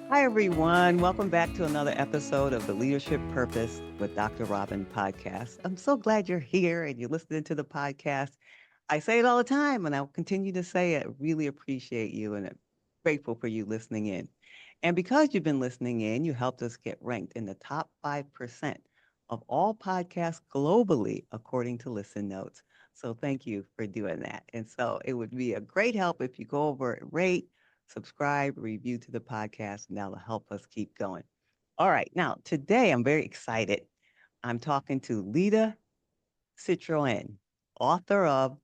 Hi, everyone. Welcome back to another episode of the Leadership Purpose with Dr. Robin podcast. I'm so glad you're here and you're listening to the podcast. I say it all the time and I'll continue to say it. Really appreciate you and I'm grateful for you listening in. And because you've been listening in, you helped us get ranked in the top 5% of all podcasts globally, according to Listen Notes. So thank you for doing that. And so it would be a great help if you go over and rate, subscribe, review to the podcast, and that'll help us keep going. All right. Now, today I'm very excited. I'm talking to Lida Citroën, author of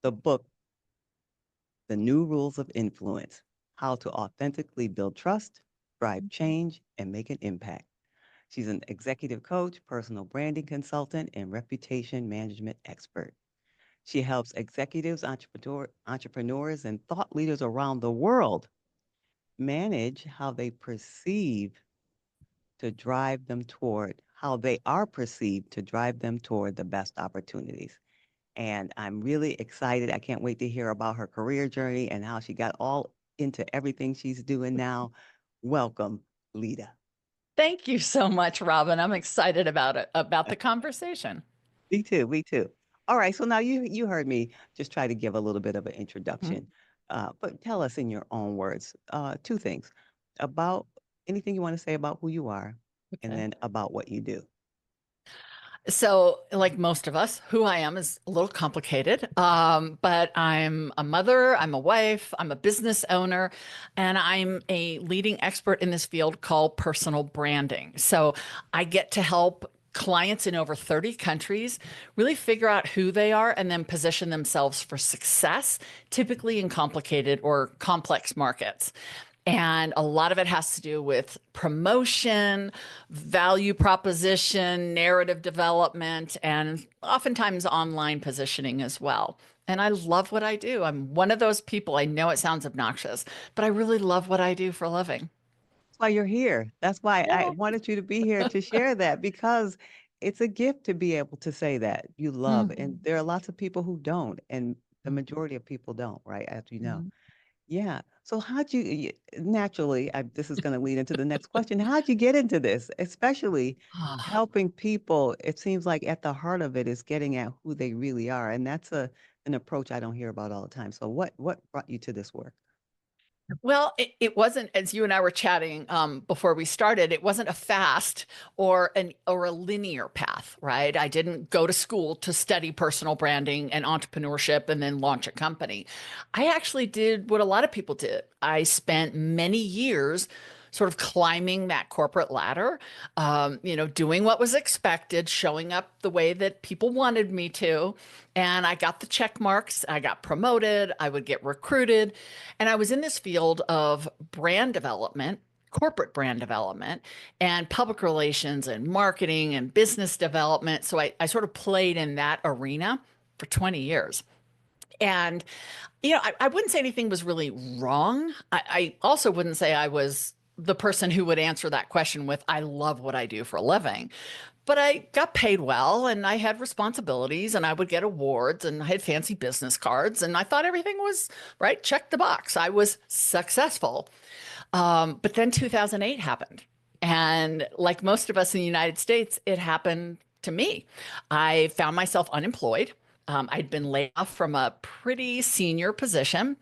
the book, The New Rules of Influence: How to Authentically Build Trust, Drive Change, and Make an Impact. She's an executive coach, personal branding consultant, and reputation management expert. She helps executives, entrepreneurs, and thought leaders around the world manage how they perceive to drive them toward how they are perceived to drive them toward the best opportunities. And I'm really excited. I can't wait to hear about her career journey and how she got all into everything she's doing now. Welcome, Lida. Thank you so much, Robin. I'm excited about it, about the conversation. Me too. Me too. All right. So now you heard me just try to give a little bit of an Mhm. introduction, but tell us in your own words two things about anything you want to say about who you are, and Okay. then about what you do. So, like most of us, who I am is a little complicated, but I'm a mother, I'm a wife, I'm a business owner, and I'm a leading expert in this field called personal branding. So, I get to help clients in over 30 countries really figure out who they are and then position themselves for success, typically in complicated or complex markets. And a lot of it has to do with promotion, value proposition, narrative development, and oftentimes online positioning as well. And I love what I do. I'm one of those people. I know it sounds obnoxious, but I really love what I do for a living. That's why you're here. That's why I Yeah. wanted you to be here to share that because it's a gift to be able to say that you love. And Mhm. there are lots of people who don't, and the Mhm. majority of people don't, right? As you know. Mhm. Yeah. So how'd naturally, this is going to lead into the next question. How'd you get into this, especially Ah. helping people? It seems like at the heart of it is getting at who they really are. And that's an approach I don't hear about all the time. So what brought you to this work? Well, it wasn't, as you and I were chatting before we started, it wasn't a fast or a linear path, right? I didn't go to school to study personal branding and entrepreneurship and then launch a company. I actually did what a lot of people did. I spent many years sort of climbing that corporate ladder, doing what was expected, showing up the way that people wanted me to. And I got the check marks, I got promoted, I would get recruited. And I was in this field of brand development, corporate brand development, and public relations and marketing and business development. So I sort of played in that arena for 20 years. And, I wouldn't say anything was really wrong. I also wouldn't say I was the person who would answer that question with, I love what I do for a living. But I got paid well and I had responsibilities and I would get awards and I had fancy business cards and I thought everything was right, check the box. I was successful. But then 2008 happened. And like most of us in the United States, it happened to me. I found myself unemployed. I'd been laid off from a pretty senior position,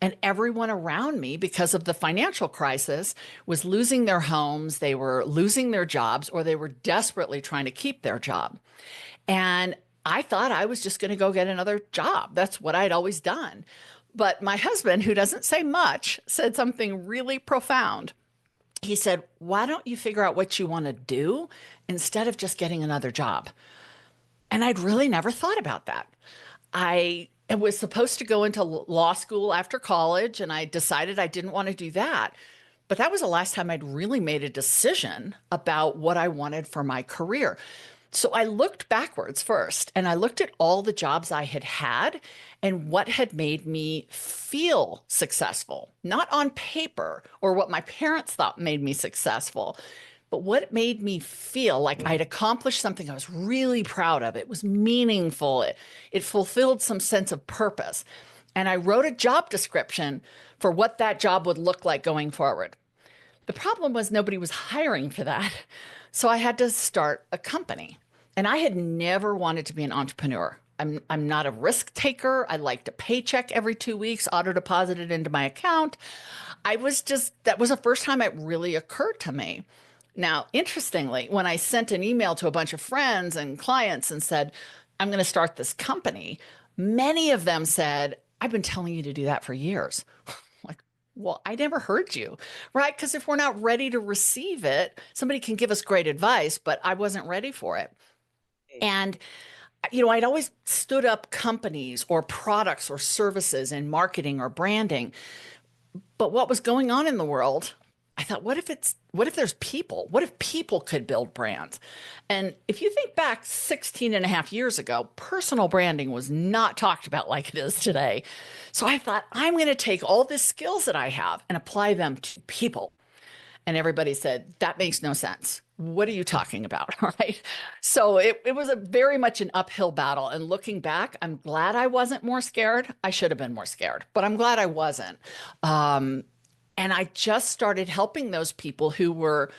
and everyone around me, because of the financial crisis, was losing their homes, they were losing their jobs, or they were desperately trying to keep their job. And I thought I was just going to go get another job. That's what I'd always done. But my husband, who doesn't say much, said something really profound. He said, "Why don't you figure out what you want to do instead of just getting another job?" And I'd really never thought about that. I was supposed to go into law school after college, and I decided I didn't want to do that. But that was the last time I'd really made a decision about what I wanted for my career. So I looked backwards first and I looked at all the jobs I had had and what had made me feel successful, not on paper or what my parents thought made me successful, but what made me feel like I'd accomplished something I was really proud of. It was meaningful, it fulfilled some sense of purpose. And I wrote a job description for what that job would look like going forward. The problem was nobody was hiring for that. So I had to start a company. And I had never wanted to be an entrepreneur. I'm not a risk taker. I liked a paycheck every 2 weeks, auto deposited into my account. That was the first time it really occurred to me. Now, interestingly, when I sent an email to a bunch of friends and clients and said, I'm going to start this company, many of them said, I've been telling you to do that for years. Like, well, I never heard you, right? Because if we're not ready to receive it, somebody can give us great advice, but I wasn't ready for it. Hey, And, I'd always stood up companies or products or services in marketing or branding. But what was going on in the world, I thought, what if there's people? What if people could build brands? And if you think back 16 and a half years ago, personal branding was not talked about like it is today. So I thought, I'm going to take all the skills that I have and apply them to people. And everybody said, that makes no sense. What are you talking about? Right. So it was a very much an uphill battle. And looking back, I'm glad I wasn't more scared. I should have been more scared, but I'm glad I wasn't. Um, and I just started helping those people who were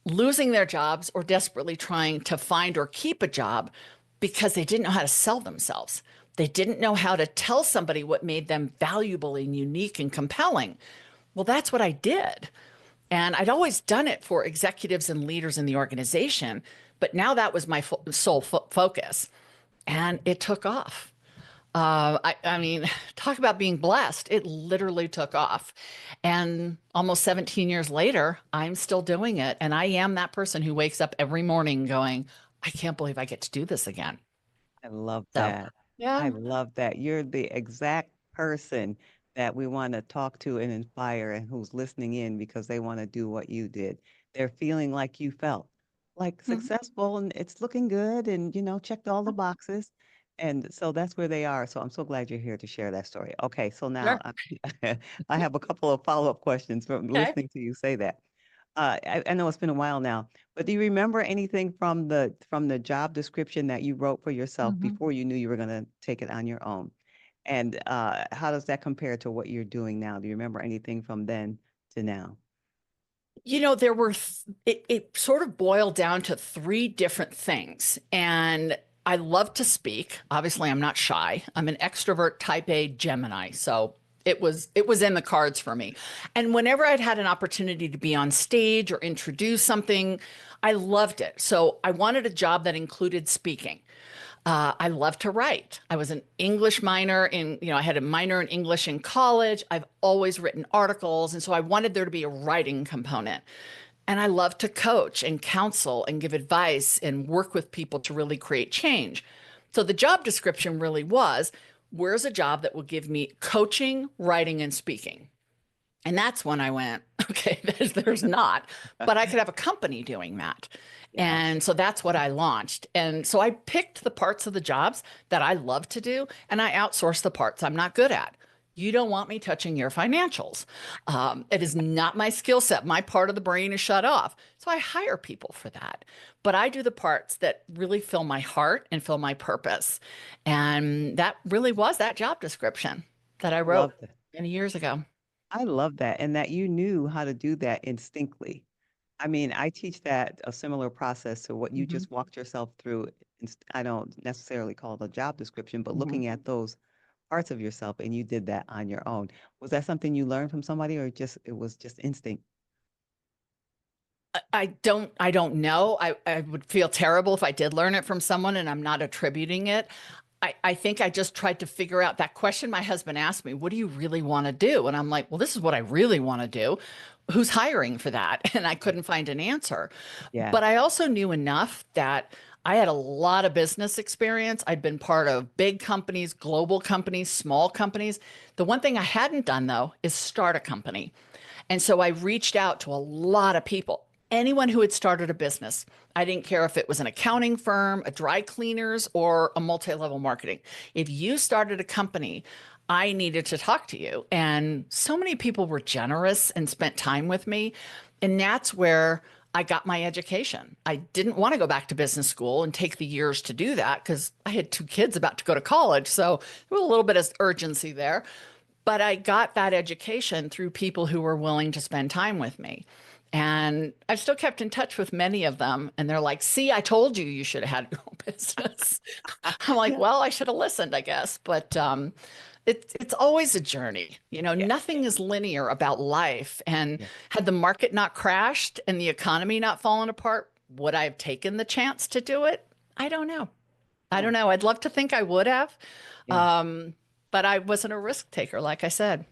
losing their jobs or desperately trying to find or keep a job because they didn't know how to sell themselves. They didn't know how to tell somebody what made them valuable and unique and compelling. Well, that's what I did. And I'd always done it for executives and leaders in the organization, but now that was my sole focus. And it took off. I mean, talk about being blessed. It literally took off. And almost 17 years later, I'm still doing it. And I am that person who wakes up every morning going, I can't believe I get to do this again. I love So, that. I yeah. love that. You're the exact person that we want to talk to and inspire and who's listening in because they want to do what you did. They're feeling like you felt, like Mhm. successful and it's looking good and, checked all the boxes. And so that's where they are. So I'm so glad you're here to share that story. Okay, so now Sure. I have a couple of follow-up questions from Okay. listening to you say that. I know it's been a while now, but do you remember anything from the job description that you wrote for yourself Mhm. before you knew you were going to take it on your own? And how does that compare to what you're doing now? Do you remember anything from then to now? There were, it sort of boiled down to three different things. And I love to speak. Obviously, I'm not shy. I'm an extrovert type A Gemini. So it was in the cards for me. And whenever I'd had an opportunity to be on stage or introduce something, I loved it. So I wanted a job that included speaking. I love to write. I was an English minor I had a minor in English in college. I've always written articles. And so I wanted there to be a writing component. And I love to coach and counsel and give advice and work with people to really create change. So the job description really was, where's a job that will give me coaching, writing, and speaking? And that's when I went, okay, there's not, but I could have a company doing that. Yes. And so that's what I launched. And so I picked the parts of the jobs that I love to do, and I outsourced the parts I'm not good at. You don't want me touching your financials. It is not my skill set. My part of the brain is shut off. So I hire people for that. But I do the parts that really fill my heart and fill my purpose. And that really was that job description that I wrote Love that. many years ago. I love that. And that you knew how to do that instinctly. I mean, I teach that a similar process to what you Mhm, just walked yourself through. I don't necessarily call it a job description, but mhm. looking at those parts of yourself and you did that on your own. Was that something you learned from somebody or just it was just instinct? I don't know. I would feel terrible if I did learn it from someone and I'm not attributing it. I think I just tried to figure out that question my husband asked me, what do you really want to do? And I'm like, well, this is what I really want to do. Who's hiring for that? And I Right. couldn't find an answer. Yeah. But I also knew enough that I had a lot of business experience. I'd been part of big companies, global companies, small companies. The one thing I hadn't done, though, is start a company. And so I reached out to a lot of people, anyone who had started a business. I didn't care if it was an accounting firm, a dry cleaners, or a multi level marketing. If you started a company, I needed to talk to you. And so many people were generous and spent time with me. And that's where I got my education. I didn't want to go back to business school and take the years to do that because I had two kids about to go to college. So there was a little bit of urgency there. But I got that education through people who were willing to spend time with me. And I've still kept in touch with many of them. And they're like, see, I told you you should have had your own business. I'm like, Yeah. well, I should have listened, I guess. But it's always a journey. You know, Yeah. nothing is linear about life. And Yeah. had the market not crashed and the economy not fallen apart, would I have taken the chance to do it? I don't know. I Yeah. don't know. I'd love to think I would have. Yeah. Um, but I wasn't a risk taker, like I said.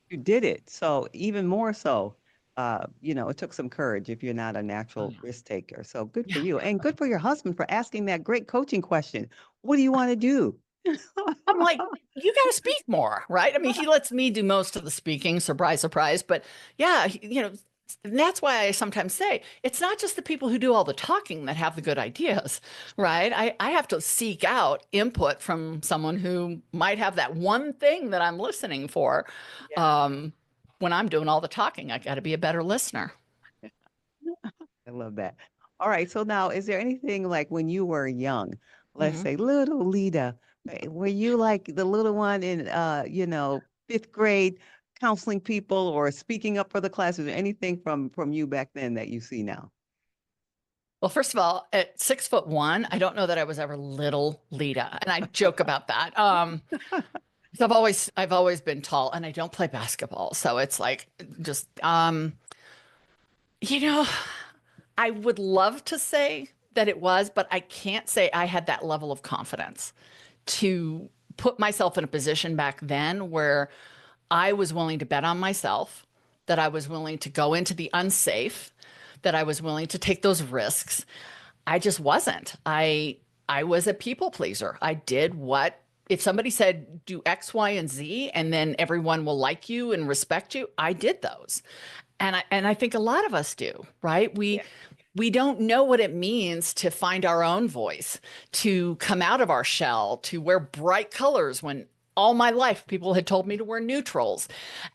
You did it. So even more so, it took some courage if you're not a Oh, natural yeah. risk taker. So good for Yeah. you. And good for your husband for asking that great coaching question. What do you want to do? I'm like, you got to speak more, right? I mean, he lets me do most of the speaking, surprise, surprise. But yeah, and that's why I sometimes say it's not just the people who do all the talking that have the good ideas, right? I have to seek out input from someone who might have that one thing that I'm listening for. Yeah. Um, when I'm doing all the talking, I got to be a better listener. I love that. All right. So now, is there anything like when you were young, let's Mhm. say little Lida, were you like the little one in, fifth grade counseling people or speaking up for the class? Is there anything from you back then that you see now? Well, first of all, at 6'1", I don't know that I was ever little Lita, and I joke about that. 'Cause I've always been tall, and I don't play basketball, so it's like just you know, I would love to say that it was, but I can't say I had that level of confidence to put myself in a position back then where I was willing to bet on myself, that I was willing to go into the unsafe, that I was willing to take those risks. I just wasn't. I was a people pleaser. I did what if somebody said do X, Y, and Z, and then everyone will like you and respect you, I did those. And I think a lot of us do, right? Yeah. We don't know what it means to find our own voice, to come out of our shell, to wear bright colors when all my life people had told me to wear neutrals,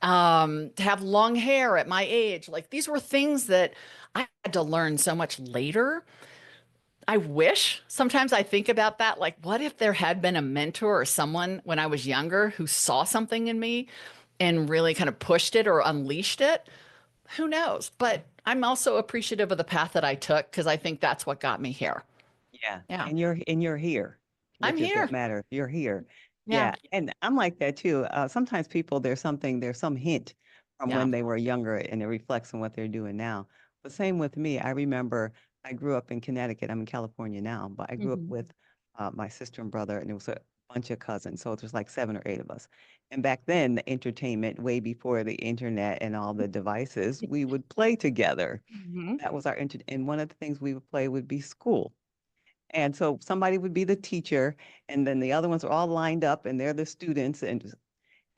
to have long hair at my age. Like these were things that I had to learn so much later. I wish sometimes I think about that. Like, what if there had been a mentor or someone when I was younger who saw something in me and really kind of pushed it or unleashed it? Who knows? But I'm also appreciative of the path that I took because I think that's what got me here. Yeah, Yeah. and you're here, I'm which is what here. matters. You're here. Yeah. Yeah, and I'm like that too. Sometimes people there's some hint from Yeah. when they were younger, and it reflects on what they're doing now. But same with me. I remember I grew up in Connecticut. I'm in California now, but I grew up Mhm. with my sister and brother, and it was a bunch of cousins. So there's like 7 or 8 of us. And back then, the entertainment, way before the internet and all the devices, we would play together. Mhm. That was and one of the things we would play would be school. And so somebody would be the teacher, and then the other ones are all lined up, and they're the students. And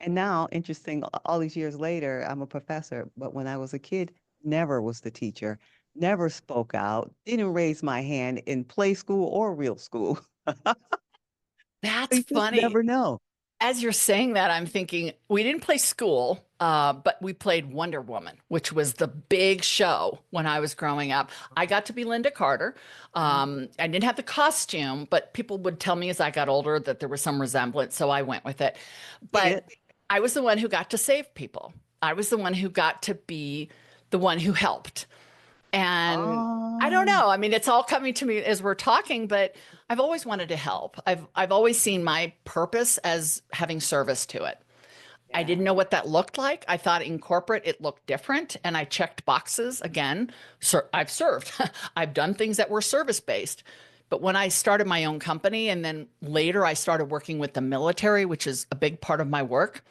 now, interesting, all these years later, I'm a professor, but when I was a kid, never was the teacher, never spoke out, didn't raise my hand in play school or real school. That's You just funny. never know. As you're saying that, I'm thinking we didn't play school, but we played Wonder Woman, which was the big show when I was growing up. I got to be Linda Carter. Mhm. I didn't have the costume, but people would tell me as I got older that there was some resemblance, so I went with it. Get But it? I was the one who got to save people. I was the one who got to be the one who helped. And I don't Oh, know. I mean, it's all coming to me as we're talking, but I've always wanted to help. I've always seen my purpose as having service to it. I yeah. didn't know what that looked like. I thought in corporate it looked different, and I checked boxes again. I've served. I've done things that were service based. But when I started my own company and then later I started working with the military, which is a big part of my work,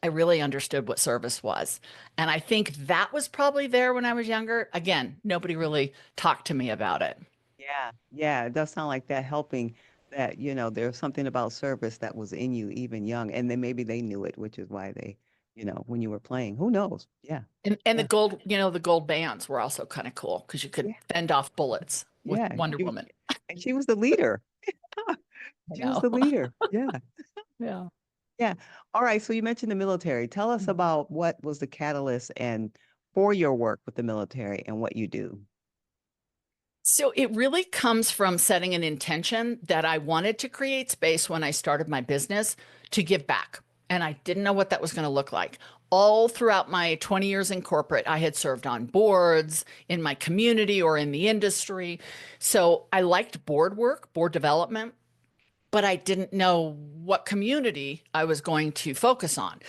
I really understood what service was. And I think that was probably there when I was younger. Again, nobody really talked to me about it. Yeah, yeah, it does sound like that helping that, there's something about service that was in you even young, and then maybe they knew it, which is why they, when you were playing, who knows? Yeah, And the yeah, gold, the gold bands were also kind of cool because you could yeah, fend off bullets with yeah. Wonder Woman. And she was the leader. I She was know. the leader. Yeah, Yeah. yeah. All right, so you mentioned the military. Tell us about what was the catalyst and for your work with the military and what you do. So it really comes from setting an intention that I wanted to create space when I started my business to give back. And I didn't know what that was going to look like. all throughout my 20 years in corporate, I had served on boards in my community or in the industry. So I liked board work, board development, but I didn't know what community I was going to focus on.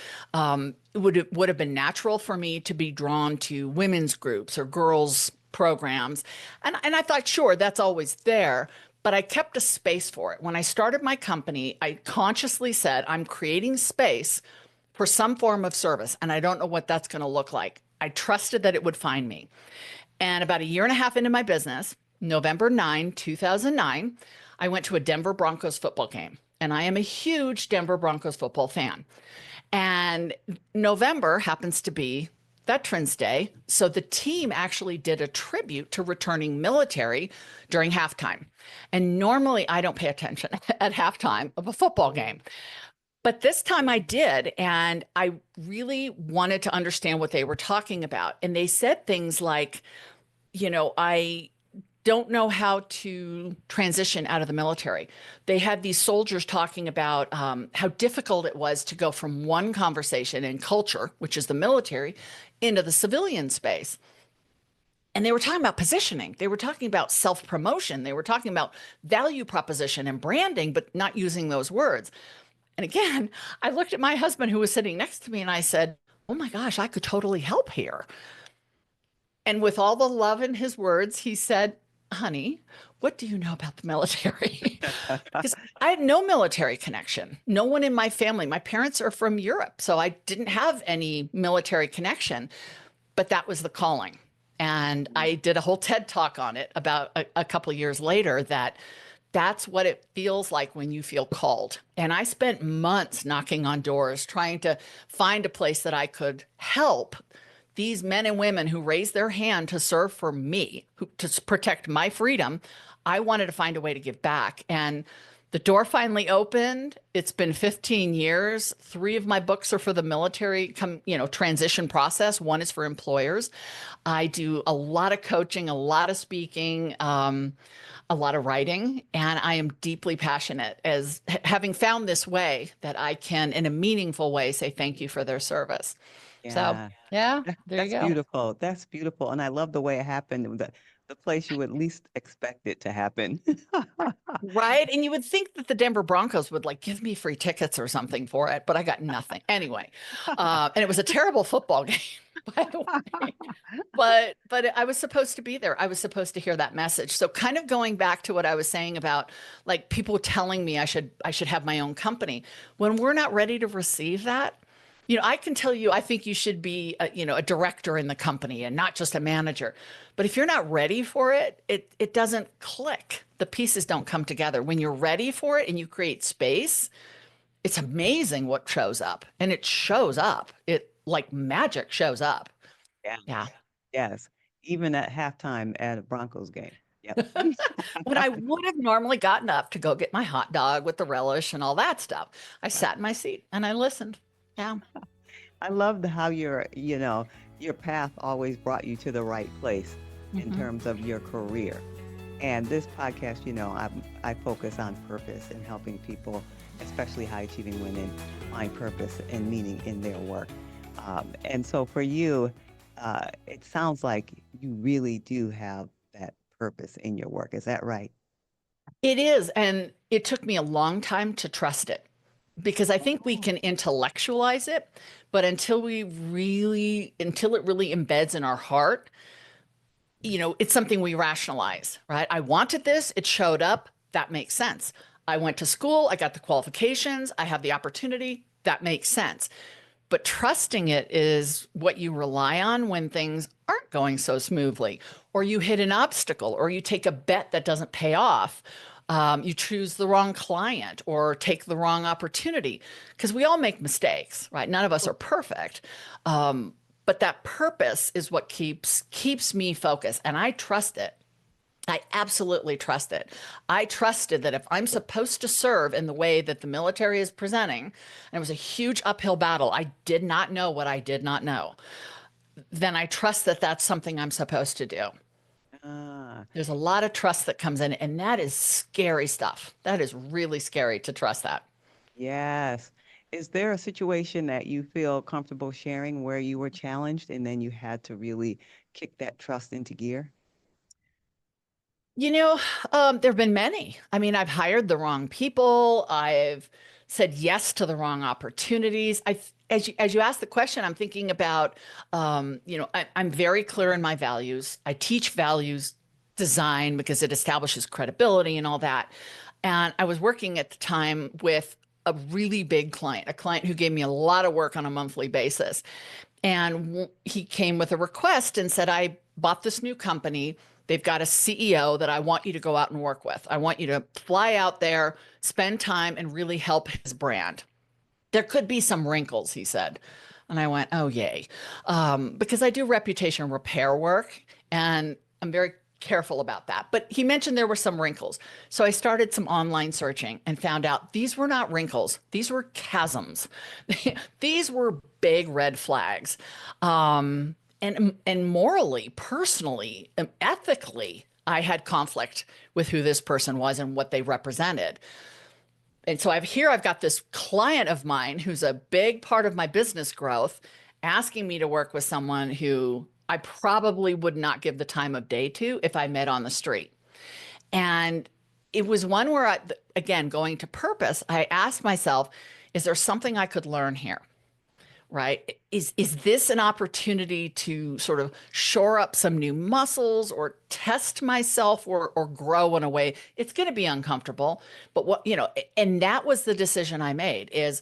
It would have been natural for me to be drawn to women's groups or girls programs. And I thought, sure, that's always there. But I kept a space for it. When I started my company, I consciously said, I'm creating space for some form of service, and I don't know what that's going to look like. I trusted that it would find me. And about a year and a half into my business, November 2009, I went to a Denver Broncos football game. And I am a huge Denver Broncos football fan. And November happens to be Veterans Day. So the team actually did a tribute to returning military during halftime. And normally I don't pay attention at halftime of a football game. But this time I did, and I really wanted to understand what they were talking about. And they said things like, I don't know how to transition out of the military. They had these soldiers talking about how difficult it was to go from one conversation in culture, which is the military, into the civilian space. And they were talking about positioning. They were talking about self-promotion. They were talking about value proposition and branding, but not using those words. And again, I looked at my husband who was sitting next to me and I said, oh my gosh, I could totally help here. And with all the love in his words, he said, honey, what do you know about the military? Because I had no military connection. No one in my family. My parents are from Europe, so I didn't have any military connection, but that was the calling. And I did a whole TED talk on it about a couple of years later that's what it feels like when you feel called. And I spent months knocking on doors, trying to find a place that I could help these men and women who raised their hand to serve for me, to protect my freedom. I wanted to find a way to give back. And the door finally opened. It's been 15 years. 3 of my books are for the military transition process. 1 is for employers. I do a lot of coaching, a lot of speaking, a lot of writing, and I am deeply passionate as having found this way that I can, in a meaningful way, say thank you for their service. So, Yeah. yeah, there you That's go. beautiful. That's beautiful. And I love the way it happened, the place you would least expect it to happen. Right. And you would think that the Denver Broncos would like give me free tickets or something for it, but I got nothing. Anyway, and it was a terrible football game, by the way. But I was supposed to be there. I was supposed to hear that message. So kind of going back to what I was saying about like people telling me I should have my own company. When we're not ready to receive that, I can tell you I think you should be a director in the company and not just a manager. But if you're not ready for it, it doesn't click. The pieces don't come together. When you're ready for it and you create space, it's amazing what shows up. And it shows up. It like magic shows up. Yeah. Yeah. Yes. Even at halftime at a Broncos game. Yep. When I would have normally gotten up to go get my hot dog with the relish and all that stuff, I sat in my seat and I listened. Yeah. I love how your path always brought you to the right place in Mhm. terms of your career. And this podcast, I focus on purpose and helping people, especially high achieving women, find purpose and meaning in their work. And so for you, it sounds like you really do have that purpose in your work. Is that right? It is. And it took me a long time to trust it because I think we Oh, can intellectualize it, but until it really embeds in our heart, it's something we rationalize, right? I wanted this, it showed up, that makes sense. I went to school, I got the qualifications, I have the opportunity, that makes sense. But trusting it is what you rely on when things aren't going so smoothly, or you hit an obstacle, or you take a bet that doesn't pay off. You choose the wrong client or take the wrong opportunity because we all make mistakes, right? None of us are perfect. But that purpose is what keeps me focused, and I trust it. I absolutely trust it. I trusted that if I'm supposed to serve in the way that the military is presenting, and it was a huge uphill battle, I did not know what I did not know, then I trust that that's something I'm supposed to do. ah, There's a lot of trust that comes in, and that is scary stuff. That is really scary to trust that. yes. Is there a situation that you feel comfortable sharing where you were challenged and then you had to really kick that trust into gear? You know, there have been many. I mean, I've hired the wrong people. I've said yes to the wrong opportunities. As you ask the question, I'm thinking about, I'm very clear in my values. I teach values design because it establishes credibility and all that. And I was working at the time with a really big client, a client who gave me a lot of work on a monthly basis. And he came with a request and said, I bought this new company. They've got a CEO that I want you to go out and work with. I want you to fly out there, spend time, and really help his brand. There could be some wrinkles, he said. And I went, oh, yay. Because I do reputation repair work and I'm very careful about that. But he mentioned there were some wrinkles. So I started some online searching and found out these were not wrinkles, these were chasms. These were big red flags. And morally, personally, ethically, I had conflict with who this person was and what they represented. And so I've got this client of mine who's a big part of my business growth asking me to work with someone who I probably would not give the time of day to if I met on the street. And it was one where again, going to purpose, I asked myself, is there something I could learn here? Right? Is this an opportunity to sort of shore up some new muscles or test myself or grow in a way? It's going to be uncomfortable, but and that was the decision I made is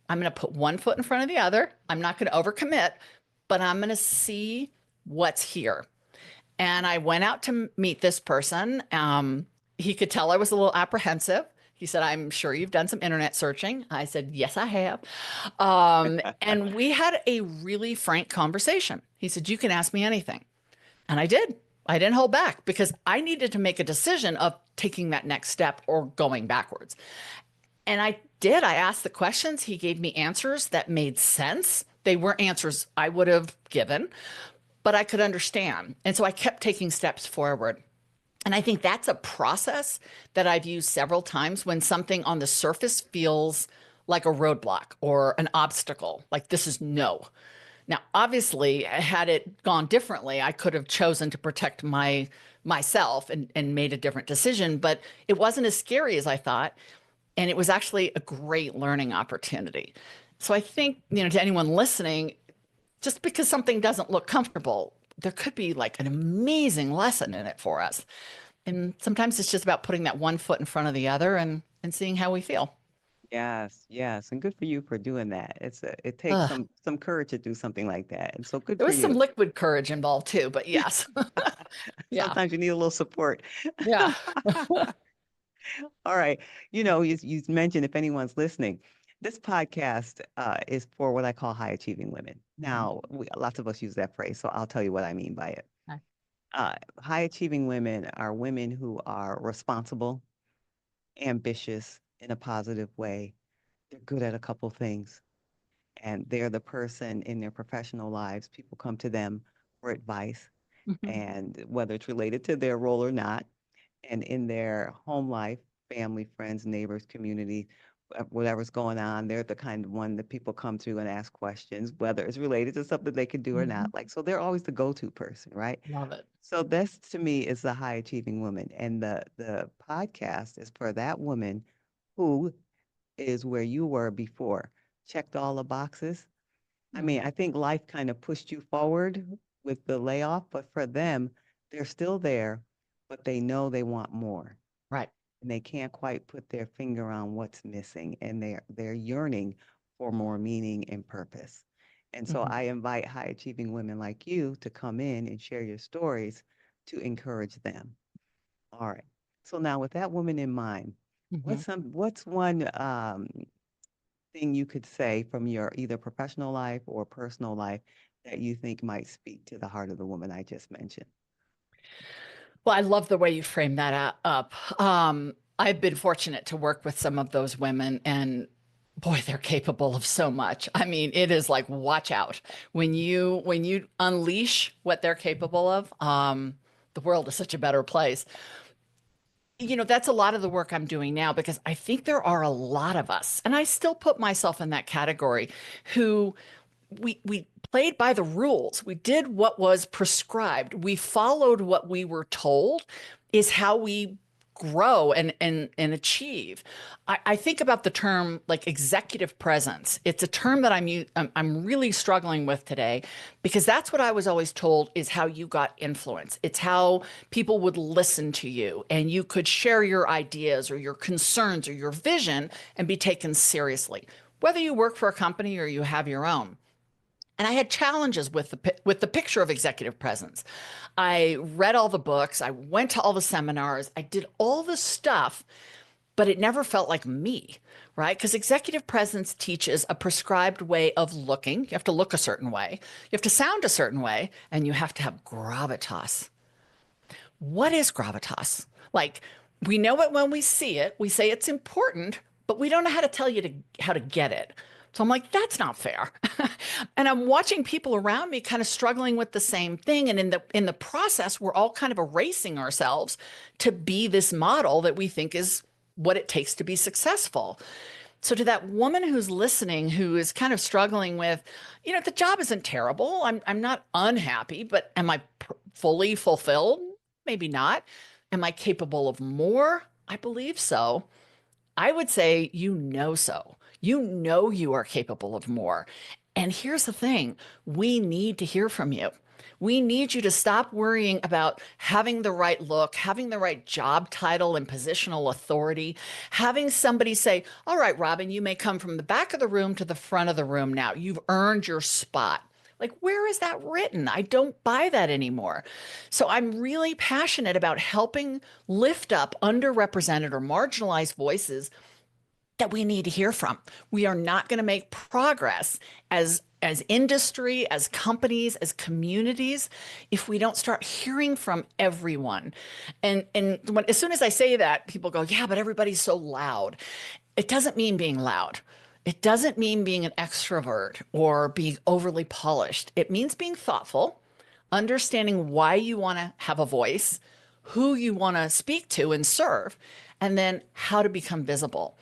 I'm going to put one foot in front of the other. I'm not going to overcommit, but I'm going to see what's here. And I went out to meet this person. He could tell I was a little apprehensive. He said, I'm sure you've done some internet searching. I said, yes, I have. And we had a really frank conversation. He said, you can ask me anything. And I did. I didn't hold back because I needed to make a decision of taking that next step or going backwards. And I did. I asked the questions. He gave me answers that made sense. They weren't answers I would have given, but I could understand. And so I kept taking steps forward. And I think that's a process that I've used several times when something on the surface feels like a roadblock or an obstacle, like this is no. Now, obviously, had it gone differently, I could have chosen to protect myself and made a different decision, but it wasn't as scary as I thought. And it was actually a great learning opportunity. So I think, to anyone listening, just because something doesn't look comfortable, there could be like an amazing lesson in it for us. And sometimes it's just about putting that one foot in front of the other and seeing how we feel. Yes, yes, and good for you for doing that. It takes Ugh. some courage to do something like that, and so good There for was some you. liquid courage involved too, but yes. Yeah. Sometimes you need a little support. Yeah. All right. You mentioned if anyone's listening, this podcast is for what I call high achieving women. Mhm. Now, lots of us use that phrase, so I'll tell you what I mean by it. Okay. High achieving women are women who are responsible, ambitious in a positive way. They're good at a couple things, and they're the person in their professional lives. People come to them for advice, Mhm. and whether it's related to their role or not, and in their home life, family, friends, neighbors, community, whatever's going on, they're the kind of one that people come to and ask questions, whether it's related to something they can do or not. Mhm. Like, so they're always the go-to person, right? Love it. So this to me is the high achieving woman. And the podcast is for that woman who is where you were before, checked all the boxes. I mean, Mhm. I think life kind of pushed you forward with the layoff, but for them, they're still there, but they know they want more Right. and they can't quite put their finger on what's missing and they're yearning for more meaning and purpose. And so Mhm. I invite high achieving women like you to come in and share your stories to encourage them. All right. So now with that woman in mind, Mhm. what's one thing you could say from your either professional life or personal life that you think might speak to the heart of the woman I just mentioned? Well, I love the way you frame that up. I've been fortunate to work with some of those women, and boy, they're capable of so much. I mean, it is like watch out when you unleash what they're capable of. The world is such a better place. That's a lot of the work I'm doing now because I think there are a lot of us, and I still put myself in that category, who we played by the rules. We did what was prescribed. We followed what we were told is how we grow and achieve. I think about the term like executive presence. It's a term that I'm really struggling with today because that's what I was always told is how you got influence. It's how people would listen to you and you could share your ideas or your concerns or your vision and be taken seriously, whether you work for a company or you have your own. And I had challenges with the picture of executive presence. I read all the books, I went to all the seminars, I did all the stuff, but it never felt like me, right? Because executive presence teaches a prescribed way of looking. You have to look a certain way, you have to sound a certain way, and you have to have gravitas. What is gravitas? Like, we know it when we see it, we say it's important, but we don't know how to tell you how to get it. So I'm like, that's not fair. And I'm watching people around me kind of struggling with the same thing. And in the process, we're all kind of erasing ourselves to be this model that we think is what it takes to be successful. So to that woman who's listening, who is kind of struggling with, the job isn't terrible. I'm not unhappy, but am I fully fulfilled? Maybe not. Am I capable of more? I believe so. I would say so. You are capable of more. And here's the thing, we need to hear from you. We need you to stop worrying about having the right look, having the right job title and positional authority, having somebody say, all right, Robin, you may come from the back of the room to the front of the room now. You've earned your spot. Like, where is that written? I don't buy that anymore. So I'm really passionate about helping lift up underrepresented or marginalized voices that we need to hear from. We are not going to make progress as industry, as companies, as communities, if we don't start hearing from everyone. As soon as I say that, people go, yeah, but everybody's so loud. It doesn't mean being loud. It doesn't mean being an extrovert or being overly polished. It means being thoughtful, understanding why you want to have a voice, who you want to speak to and serve, and then how to become visible.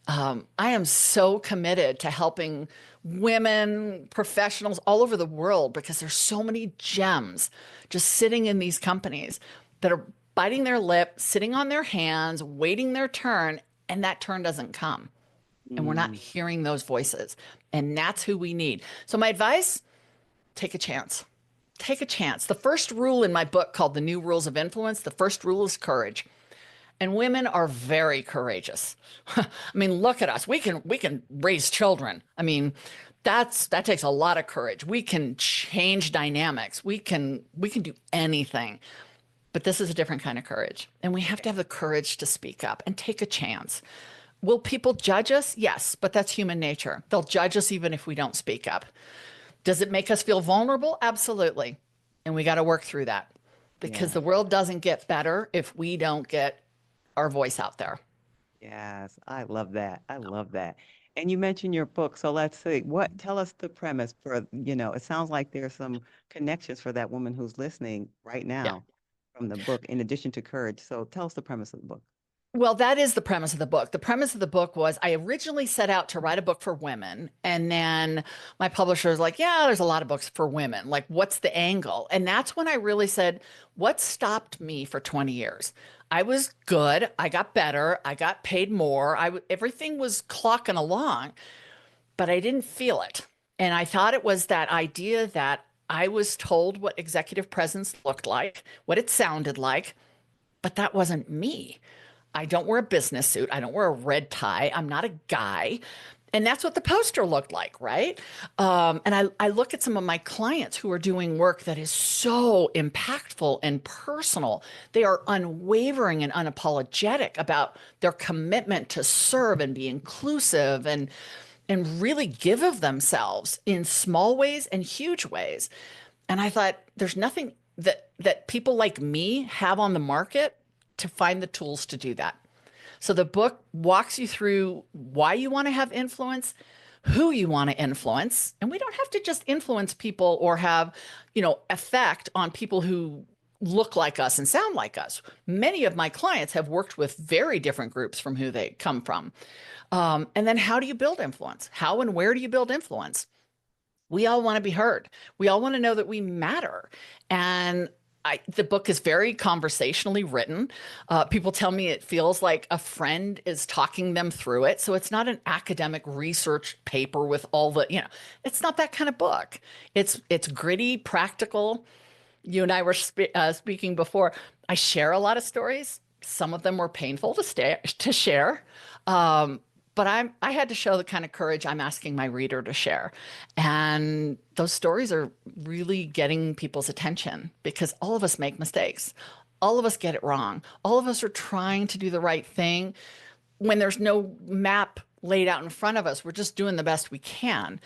I am so committed to helping women, professionals all over the world because there's so many gems just sitting in these companies that are biting their lip, sitting on their hands, waiting their turn, and that turn doesn't come. And we're not Mm, hearing those voices. And that's who we need. So my advice, take a chance. Take a chance. The first rule in my book called The New Rules of Influence, the first rule is courage. And women are very courageous. I mean, look at us. We can raise children. I mean, that takes a lot of courage. We can change dynamics. We can do anything. But this is a different kind of courage. And we have to have the courage to speak up and take a chance. Will people judge us? Yes, but that's human nature. They'll judge us even if we don't speak up. Does it make us feel vulnerable? Absolutely. And we got to work through that because yeah. the world doesn't get better if we don't get our voice out there. Yes, I love that. I love that. And you mentioned your book, so let's see. Tell us the premise for, it sounds like there's some connections for that woman who's listening right Yeah. now from the book, in addition to courage. So tell us the premise of the book. Well, that is the premise of the book. The premise of the book was I originally set out to write a book for women. And then my publisher was like, yeah, there's a lot of books for women. Like, what's the angle? And that's when I really said, what stopped me for 20 years? I was good. I got better. I got paid more. Everything was clocking along, but I didn't feel it. And I thought it was that idea that I was told what executive presence looked like, what it sounded like, but that wasn't me. I don't wear a business suit. I don't wear a red tie. I'm not a guy. And that's what the poster looked like, right? And I look at some of my clients who are doing work that is so impactful and personal. They are unwavering and unapologetic about their commitment to serve and be inclusive and really give of themselves in small ways and huge ways. And I thought, there's nothing that people like me have on the market to find the tools to do that. So the book walks you through why you want to have influence, who you want to influence, and we don't have to just influence people or have, effect on people who look like us and sound like us. Many of my clients have worked with very different groups from who they come from. And then how do you build influence? How and where do you build influence? We all want to be heard. We all want to know that we matter. And the book is very conversationally written. People tell me it feels like a friend is talking them through it. So it's not an academic research paper with all the, it's not that kind of book. It's gritty, practical. You and I were speaking before. I share a lot of stories. Some of them were painful to share. But I had to show the kind of courage I'm asking my reader to share. And those stories are really getting people's attention because all of us make mistakes. All of us get it wrong. All of us are trying to do the right thing when there's no map laid out in front of us. We're just doing the best we can.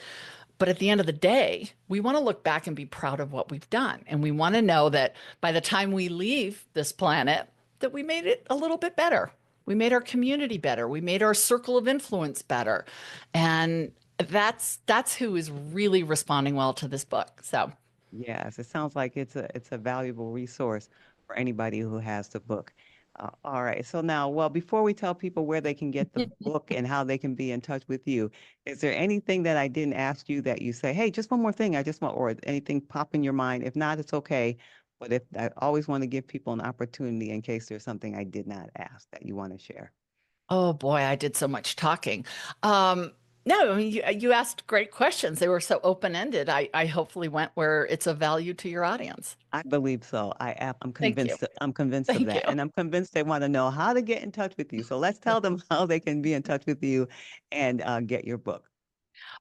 But at the end of the day, we want to look back and be proud of what we've done. And we want to know that by the time we leave this planet, that we made it a little bit better. We made our community better. We made our circle of influence better. And that's who is really responding well to this book. So Yes, it sounds like it's a valuable resource for anybody who has the book. All right. So now, well, before we tell people where they can get the book and how they can be in touch with you, is there anything that I didn't ask you that you say, hey, just one more thing, I just want, or anything pop in your mind? If not, it's okay. But if I always want to give people an opportunity in case there's something I did not ask that you want to share. oh boy, I did so much talking. No, I mean, you asked great questions. They were so open-ended. I hopefully went where it's of value to your audience. I believe so. I'm Thank you. convinced. I'm convinced of Thank you. that, and I'm convinced they want to know how to get in touch with you. So let's tell them how they can be in touch with you and get your book.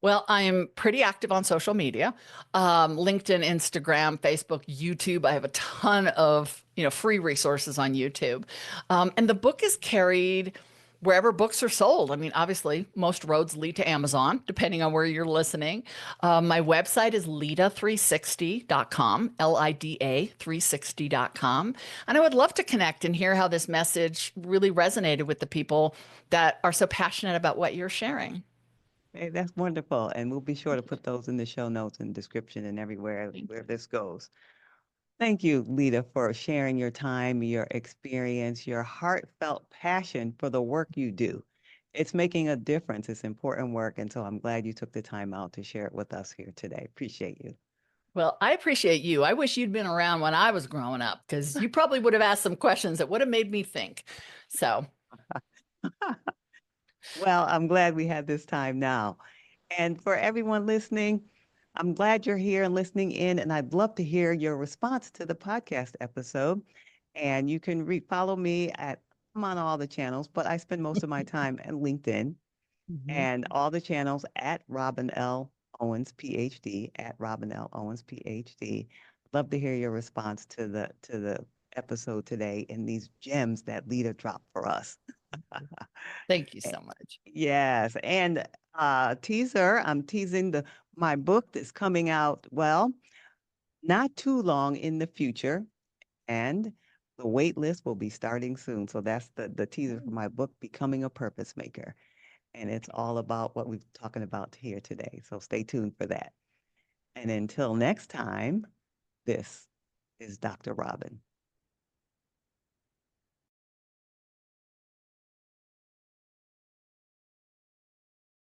Well, I am pretty active on social media, LinkedIn, Instagram, Facebook, YouTube. I have a ton of free resources on YouTube, and the book is carried wherever books are sold. I mean, obviously, most roads lead to Amazon, depending on where you're listening. My website is lida360.com, LIDA 360.com. And I would love to connect and hear how this message really resonated with the people that are so passionate about what you're sharing. Hey, that's wonderful, and we'll be sure to put those in the show notes and description and everywhere Thank where you. this goes. Thank you, Lita, for sharing your time, your experience, your heartfelt passion for the work you do. It's making a difference. It's important work, and so I'm glad you took the time out to share it with us here today. Appreciate you. Well, I appreciate you. I wish you'd been around when I was growing up because you probably would have asked some questions that would have made me think. So, Well, I'm glad we had this time now. And for everyone listening, I'm glad you're here and listening in, and I'd love to hear your response to the podcast episode. And you can follow me I'm on all the channels, but I spend most of my time at LinkedIn mhm. and all the channels at Robin L. Owens, PhD, at Robin L. Owens, PhD. Love to hear your response to the episode today and these gems that Lita dropped for us. Thank you so much. Yes, and teaser, I'm teasing my book that's coming out, well, not too long in the future, and the wait list will be starting soon. So that's the teaser for my book, Becoming a Purpose Maker. And it's all about what we're talking about here today. So stay tuned for that. And until next time, this is Dr. Robin.